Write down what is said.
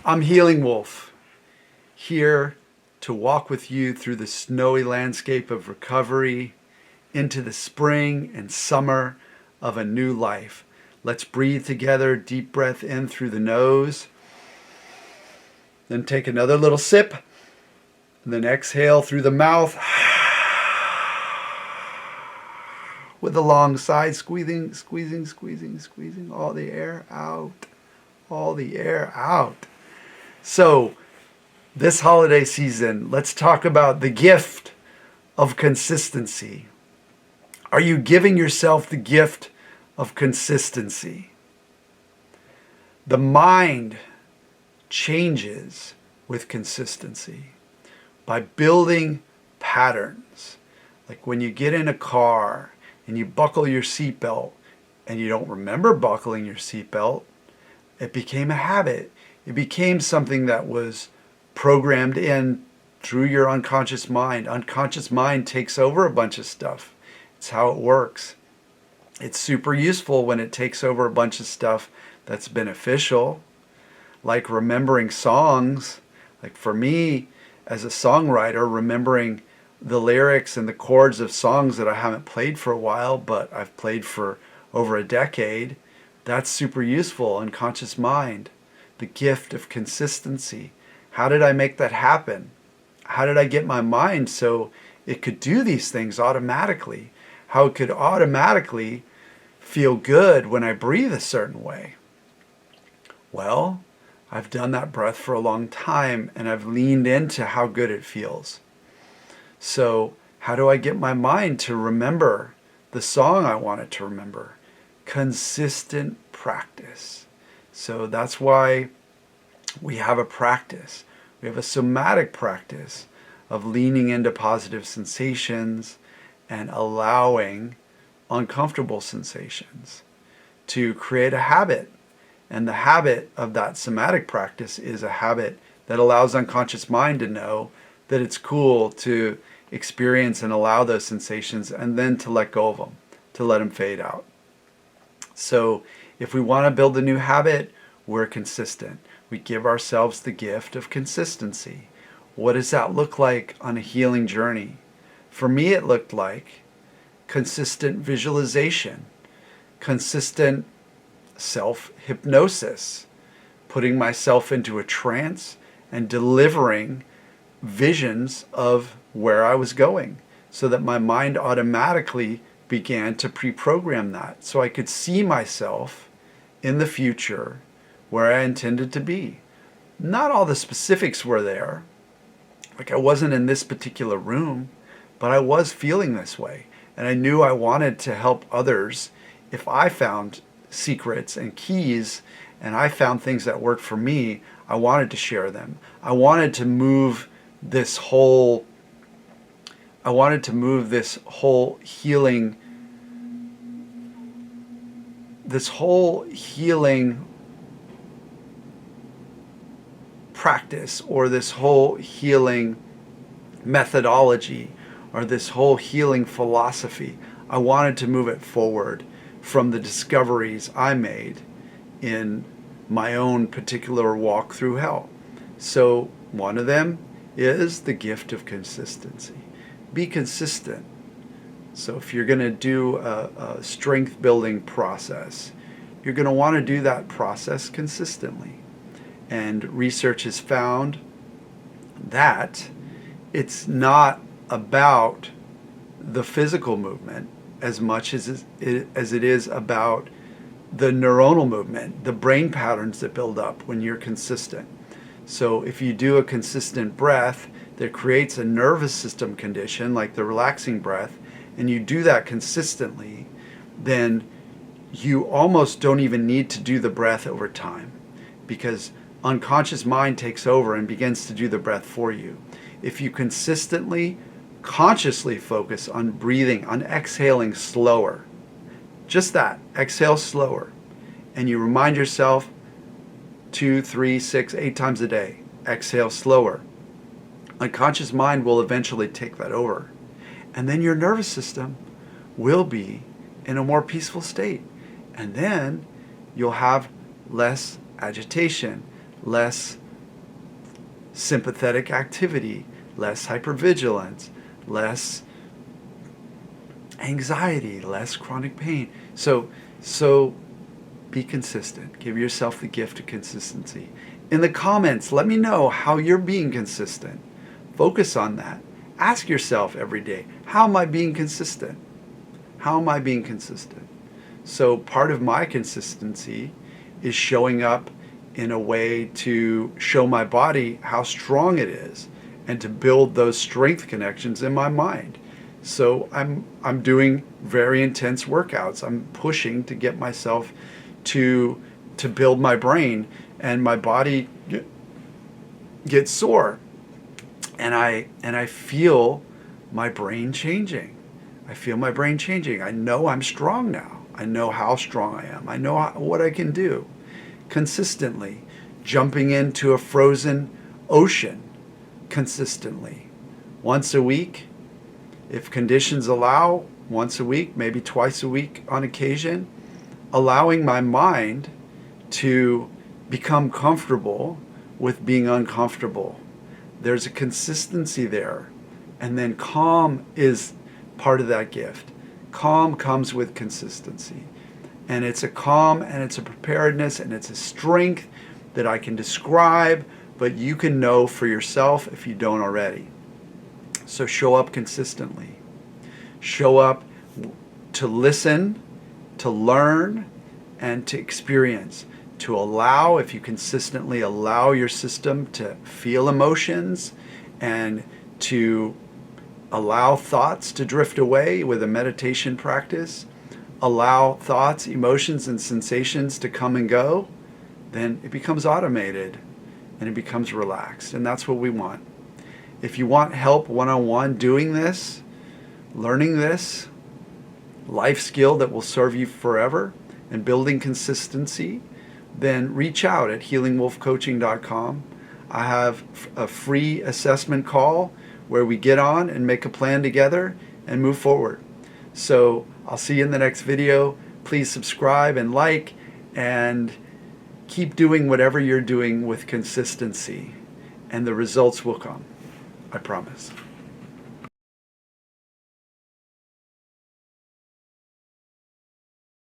I'm Healing Wolf, here to walk with you through the snowy landscape of recovery into the spring and summer of a new life. Let's breathe together, deep breath in through the nose, then take another little sip, and then exhale through the mouth with a long sigh, squeezing all the air out, all the air out. So, this holiday season, let's talk about the gift of consistency. Are you giving yourself the gift of consistency? The mind changes with consistency by building patterns. Like when you get in a car and you buckle your seatbelt and you don't remember buckling your seatbelt, it became a habit. It became something that was programmed in through your unconscious mind. Unconscious mind takes over a bunch of stuff. It's how it works. It's super useful when it takes over a bunch of stuff that's beneficial, like remembering songs. Like for me, as a songwriter, remembering the lyrics and the chords of songs that I haven't played for a while, but I've played for over a decade, that's super useful. Unconscious mind. The gift of consistency. How did I make that happen? How did I get my mind so it could do these things automatically? How it could automatically feel good when I breathe a certain way? Well, I've done that breath for a long time and I've leaned into how good it feels. So how do I get my mind to remember the song I want it to remember? Consistent practice. So that's why we have a practice. We have a somatic practice of leaning into positive sensations and allowing uncomfortable sensations to create a habit. And the habit of that somatic practice is a habit that allows unconscious mind to know that it's cool to experience and allow those sensations and then to let go of them, to let them fade out. So if we want to build a new habit, we're consistent. We give ourselves the gift of consistency. What does that look like on a healing journey? For me, it looked like consistent visualization, consistent self-hypnosis, putting myself into a trance and delivering visions of where I was going so that my mind automatically began to pre-program that so I could see myself in the future where I intended to be. Not all the specifics were there. Like I wasn't in this particular room, but I was feeling this way. And I knew I wanted to help others if I found secrets and keys and I found things that worked for me. I wanted to share them. I wanted to move this whole healing practice or this whole healing methodology or this whole healing philosophy. I wanted to move it forward from the discoveries I made in my own particular walk through hell. So one of them is the gift of consistency. Be consistent. So if you're going to do a strength building process, you're going to want to do that process consistently. And research has found that it's not about the physical movement as much as it is about the neuronal movement, the brain patterns that build up when you're consistent. So if you do a consistent breath that creates a nervous system condition like the relaxing breath, and you do that consistently, then you almost don't even need to do the breath over time because unconscious mind takes over and begins to do the breath for you. If you consistently, consciously focus on breathing, on exhaling slower, just that, exhale slower, and you remind yourself 2, 3, 6, 8 times a day, exhale slower, unconscious mind will eventually take that over. And then your nervous system will be in a more peaceful state. And then you'll have less agitation, less sympathetic activity, less hypervigilance, less anxiety, less chronic pain. So be consistent. Give yourself the gift of consistency. In the comments, let me know how you're being consistent. Focus on that. Ask yourself every day, how am I being consistent? How am I being consistent? So part of my consistency is showing up in a way to show my body how strong it is and to build those strength connections in my mind. So I'm doing very intense workouts. I'm pushing to get myself to build my brain, and my body gets sore, and I feel my brain changing. I feel my brain changing. I know I'm strong now. I know how strong I am. I know what I can do. Consistently jumping into a frozen ocean consistently. Once a week, if conditions allow, once a week, maybe twice a week on occasion, allowing my mind to become comfortable with being uncomfortable. There's a consistency there. And then calm is part of that gift. Calm comes with consistency. And it's a calm, and it's a preparedness, and it's a strength that I can describe, but you can know for yourself if you don't already. So show up consistently. Show up to listen, to learn, and to experience. To allow, if you consistently allow your system to feel emotions and to allow thoughts to drift away with a meditation practice, allow thoughts, emotions, and sensations to come and go, then it becomes automated and it becomes relaxed. And that's what we want. If you want help one-on-one doing this, learning this life skill that will serve you forever and building consistency, then reach out at healingwolfcoaching.com. I have a free assessment call where we get on and make a plan together and move forward. So I'll see you in the next video. Please subscribe and like, and keep doing whatever you're doing with consistency, and the results will come. I promise.